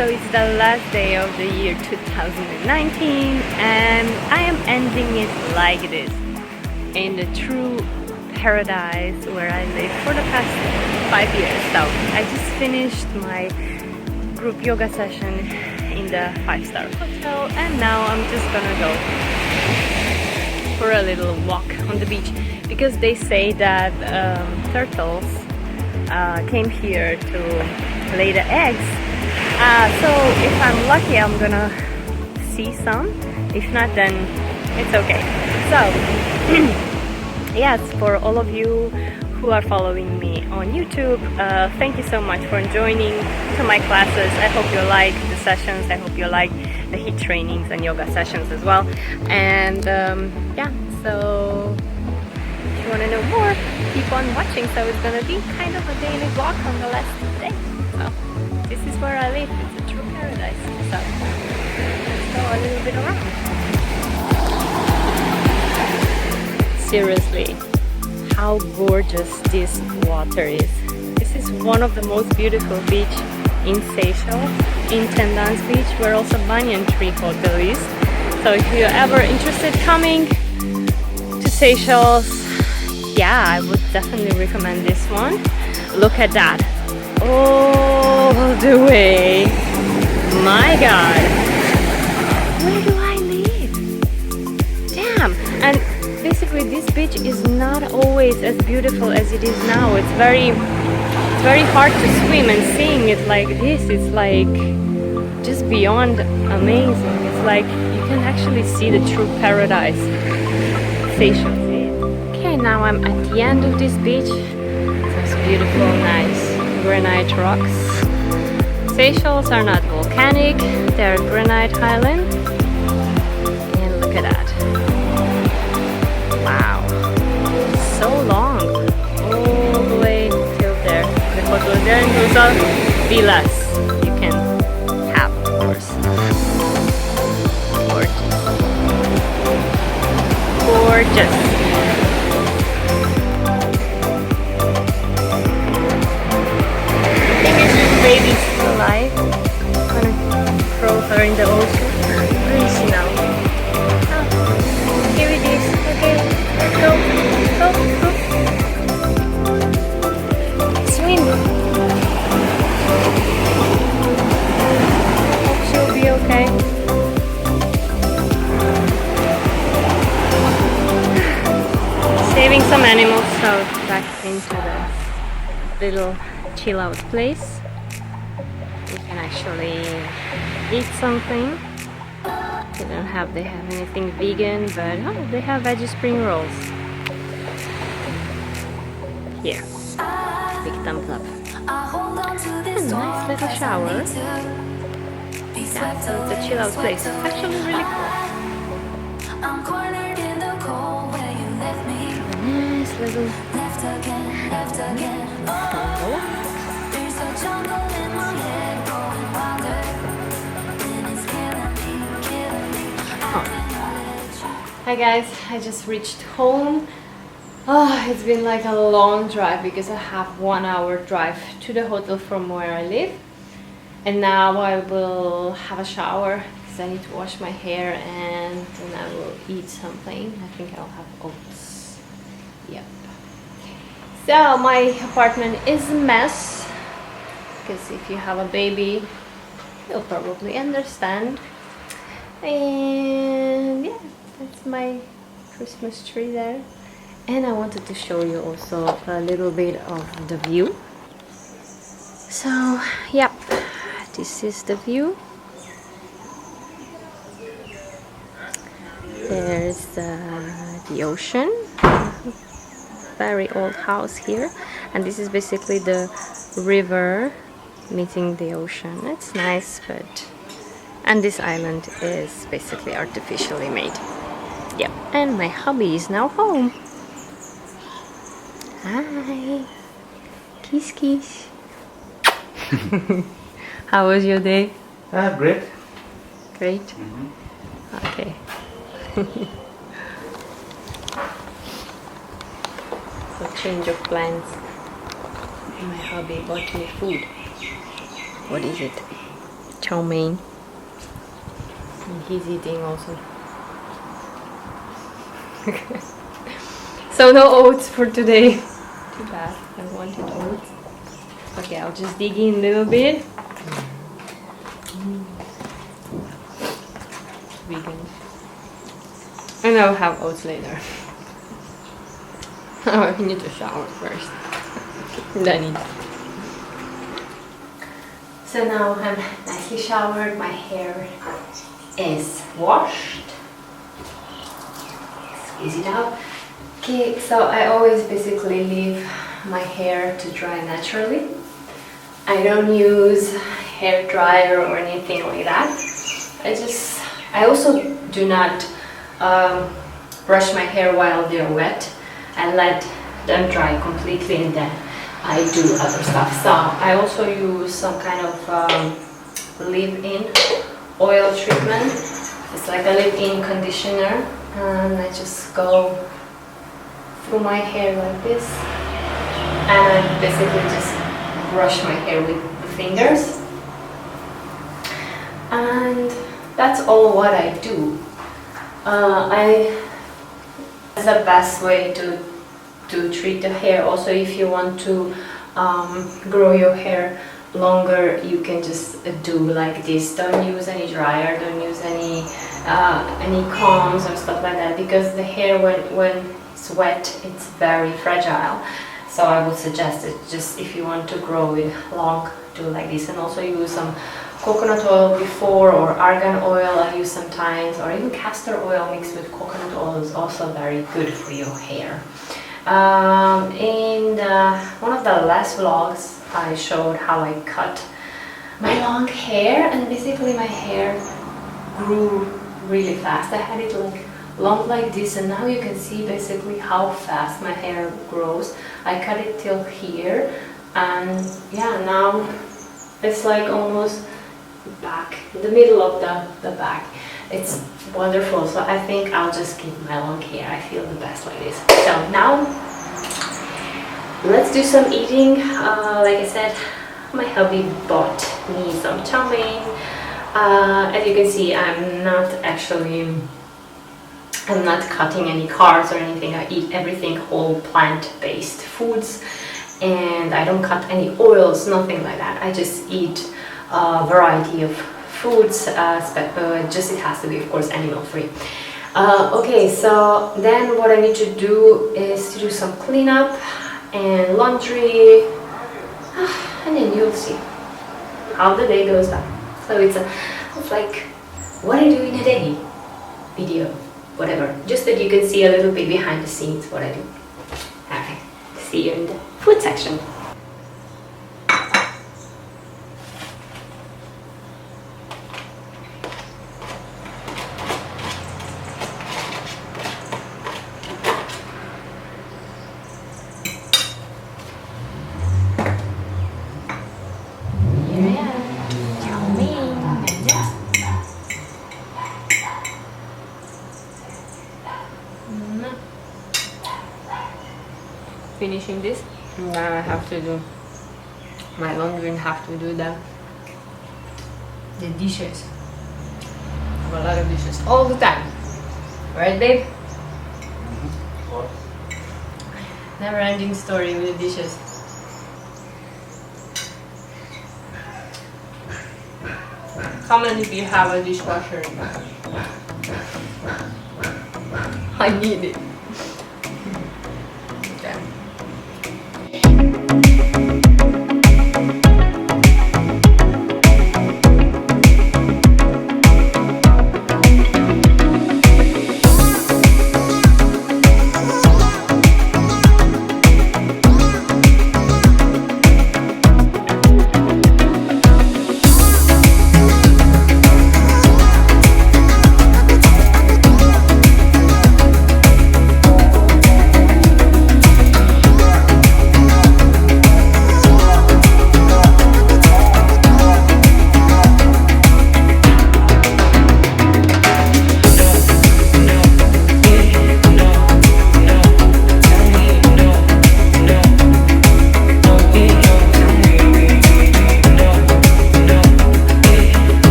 So it's the last day of the year 2019 and I am ending it like this, in the true paradise where I lived for the past 5 years. So I just finished my group yoga session in the 5-star hotel and now I'm just gonna go for a little walk on the beach because they say that turtles came here to lay the eggs. So if I'm lucky I'm gonna see some, if not then it's okay. So yes, for all of you who are following me on YouTube, thank you so much for joining to my classes. I hope you like the sessions, I hope you like the HIIT trainings and yoga sessions as well. And yeah, so if you want to know more, keep on watching. So it's gonna be kind of a daily vlog on the last day. So this is where I live, it's a true paradise. So let's go a little bit around. Seriously, how gorgeous this water is. This is one of the most beautiful beach in Seychelles, Intendance beach, where also Banyan Tree Hotel is. So if you're ever interested coming to Seychelles, yeah, I would definitely recommend this one. Look at that, all the way. My God, where do I live? Damn. And basically this beach is not always as beautiful as it is now. It's very hard to swim, and seeing it like this is like just beyond amazing. It's like you can actually see the true paradise. Seychelles. Okay, now I'm at the end of this beach. There's beautiful, nice granite rocks. Seychelles are not volcanic, they're granite highland. And look at that. Wow, so long, all the way till there. The hotel is there, and those are villas you can have, of course. Gorgeous. Gorgeous. Baby's still alive. I'm gonna throw her in the ocean. Where is she now? Oh, here it is. Okay, let's go. Go. Swim. Hope she'll be okay. Saving some animals, so back into the little chill out place. You can actually eat something. They have anything vegan, but oh, they have veggie spring rolls. Here, big thumbs up. A nice little shower. Yeah, so it's a chill out place. It's actually really cool. A nice little Hi guys, I just reached home. Oh, it's been like a long drive because I have 1 hour drive to the hotel from where I live. And now I will have a shower because I need to wash my hair and then I will eat something. I think I'll have oats. Yep. So my apartment is a mess because if you have a baby, you'll probably understand. And yeah, that's my Christmas tree there. And I wanted to show you also a little bit of the view. So, yep, this is the view. There's the ocean. Very old house here. And this is basically the river meeting the ocean. It's nice, but... And this island is basically artificially made. Yep, and my hubby is now home. Hi. Kiss, kiss. How was your day? Great. Great? Mm-hmm. Okay. So change of plans. My hubby bought me food. What is it? chow mein. And he's eating also. So no oats for today. Too bad. I wanted oats. Okay, I'll just dig in a little bit. Vegan. And I'll have oats later. Oh, I need to shower first. Then eat. So now I'm nicely showered. My hair is washed. Squeeze it out. Okay, so I always basically leave my hair to dry naturally. I don't use hair dryer or anything like that. I also do not brush my hair while they're wet. I let them dry completely and then I do other stuff. So I also use some kind of leave-in oil treatment. It's like a leave-in conditioner, and I just go through my hair like this, and I basically just brush my hair with the fingers, and that's all what I do. It's the best way to treat the hair. Also, if you want to grow your hair longer, you can just do like this. Don't use any dryer, don't use any combs or stuff like that, because the hair when it's wet, it's very fragile. So I would suggest it just if you want to grow it long, do like this. And also use some coconut oil before, or argan oil I use sometimes, or even castor oil mixed with coconut oil is also very good for your hair. In one of the last vlogs I showed how I cut my long hair, and basically my hair grew really fast. I had it like long like this, and now you can see basically how fast my hair grows. I cut it till here, and yeah, now it's like almost back, in the middle of the back. It's wonderful. So I think I'll just keep my long hair. I feel the best like this. So now let's do some eating. Like I said, my hubby bought me some chow mein. As you can see, I'm not cutting any carbs or anything. I eat everything whole plant-based foods, and I don't cut any oils, nothing like that. I just eat a variety of foods, just it has to be, of course, animal-free. Okay, so then what I need to do is to do some cleanup and laundry, and then you'll see how the day goes by. So it's like what I do in a day video, whatever, just that you can see a little bit behind the scenes what I do. Okay, see you in the food section. Finishing this, now I have to do my laundry and have to do the dishes. I have a lot of dishes all the time, right, babe? What? Never-ending story with the dishes. Comment if you have a dishwasher. I need it.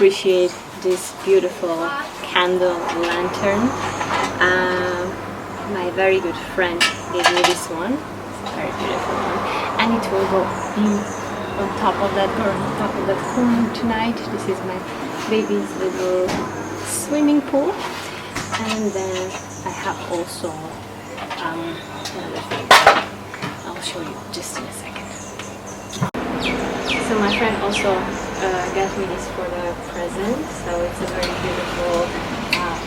appreciate this beautiful candle lantern. My very good friend gave me this one. It's a very beautiful one, and it will go be on top of that corner tonight. This is my baby's little swimming pool, and then I have also another thing. I'll show you just in a second. So my friend also got me this for the present. So it's a very beautiful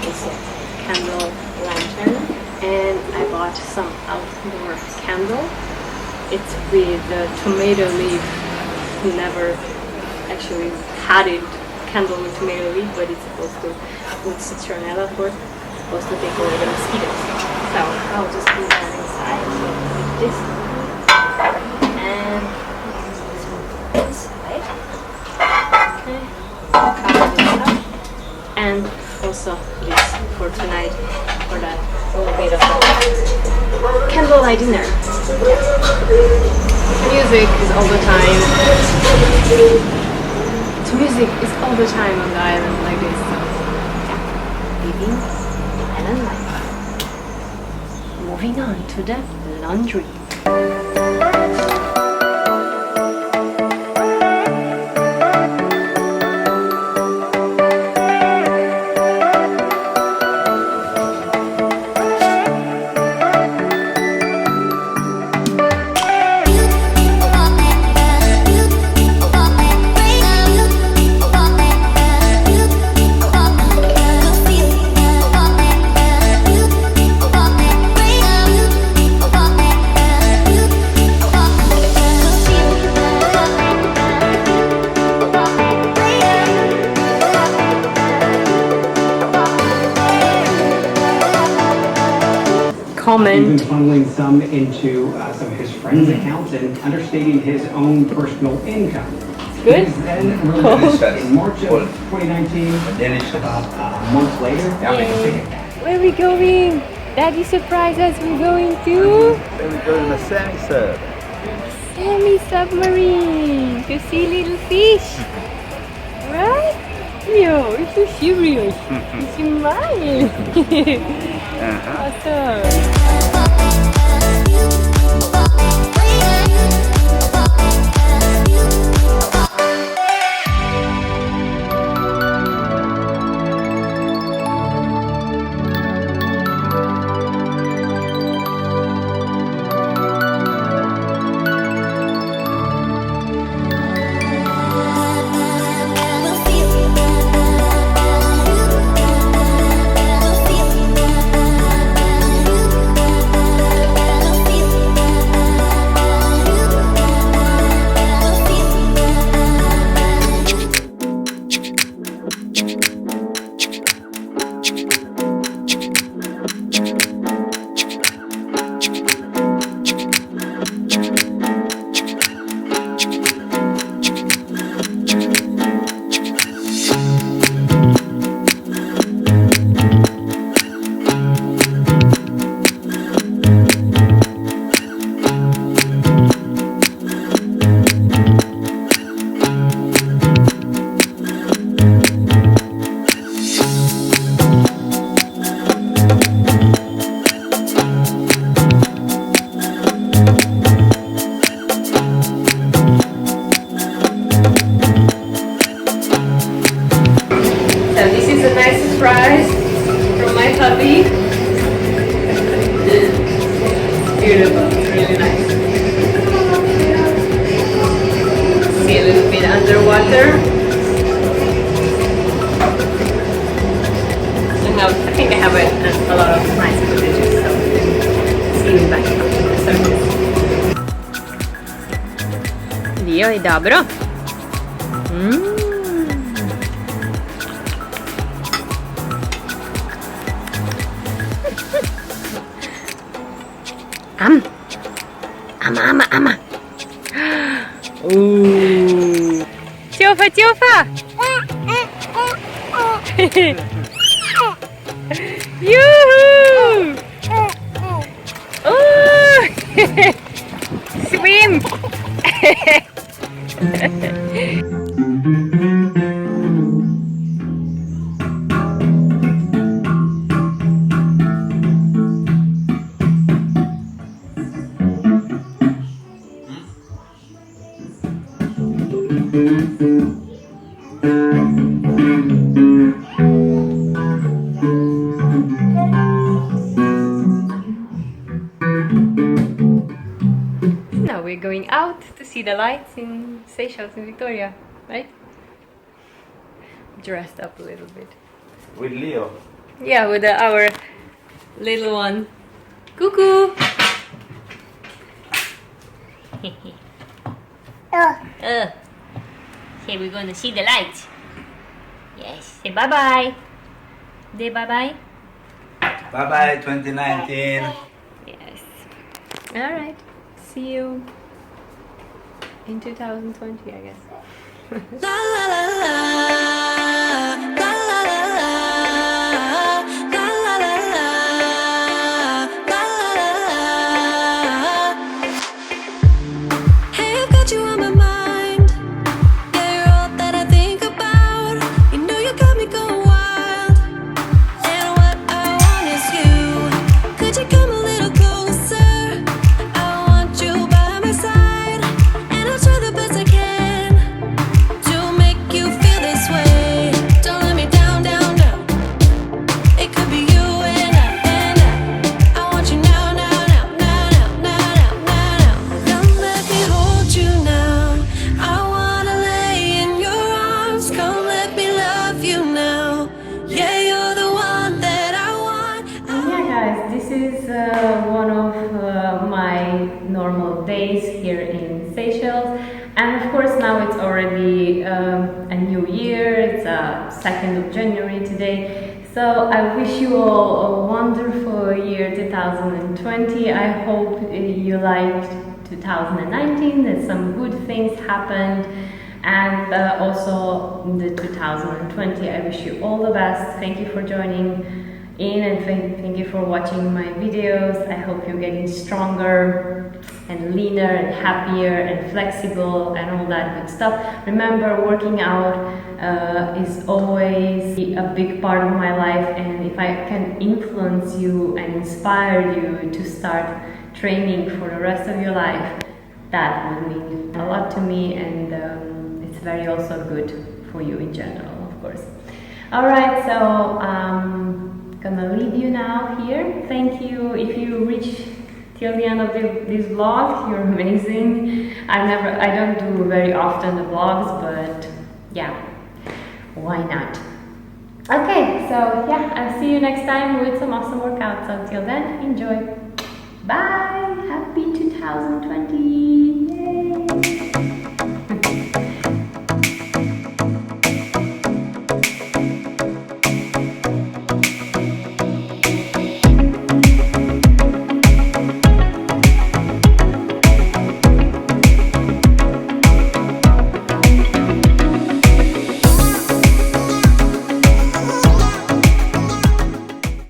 also candle lantern, and I bought some outdoor candle. It's with tomato leaf. Never actually had it candle with tomato leaf, but it's supposed to, with citronella, of course, supposed to take away the mosquitoes. So I'll just put that inside. So like this, and this one inside. Okay, cover this up, and also this for tonight for that little bit of candlelight dinner. Music is all the time. Music is all the time on the island like this. So yeah, living island life. Moving on to the laundry. Comment. Even funneling some into some of his friends' accounts and understating his own personal income. Good. Then in March of 2019, about a month later, Where are we going? Daddy surprised us. We're going to Then we go to the semi-sub. Submarine to see little fish. Right? Yo, you're so serious. You smile. Awesome. Surprise from my hubby. Beautiful, really nice. See a little bit underwater. I think I have a lot of nice footage, so see you back after the service. Dio je dobro. Ama. Ooh. Tjofa. Yoo-hoo! Oh! Swim! Now we're going out to see the lights in Seychelles, in Victoria, right? Dressed up a little bit. With Leo. Yeah, with our little one. Cuckoo! Okay, we're going to see the lights. Yes, say bye-bye. Say bye-bye. Bye-bye 2019. Yes. Alright. See you in 2020, I guess. La la la la, la la la la, la la la la, la la la. Hey, I've got you on my mind. Yeah, you're all that I think about. You know you got me going wild. And what I want is you. Could you come a little closer? I want you by my side, and I'll try the best I can to make you feel this way. Don't let me down, down, down. It could be you and I want you now, now, now, now, now, now, now, now. Come let me hold you now. I wanna lay in your arms. Come let me love you now. Yeah, you're the one that I want. Yeah, guys, this is one of my normal days here in Seychelles, and of course now it's already a new year. It's 2nd of January today, so I wish you all a wonderful year 2020. I hope you liked 2019, that some good things happened, and also the 2020. I wish you all the best. Thank you for joining in, and thank you for watching my videos. I hope you're getting stronger and leaner and happier and flexible and all that good stuff. Remember, working out is always a big part of my life, and if I can influence you and inspire you to start training for the rest of your life, that would mean a lot to me, and it's very also good for you in general, of course. Alright, so gonna leave you now here. Thank you. If you reach till the end of this vlog, you're amazing. I don't do very often the vlogs, but yeah, why not? Okay, so yeah, I'll see you next time with some awesome workouts. Until then, enjoy. Bye. Happy 2020.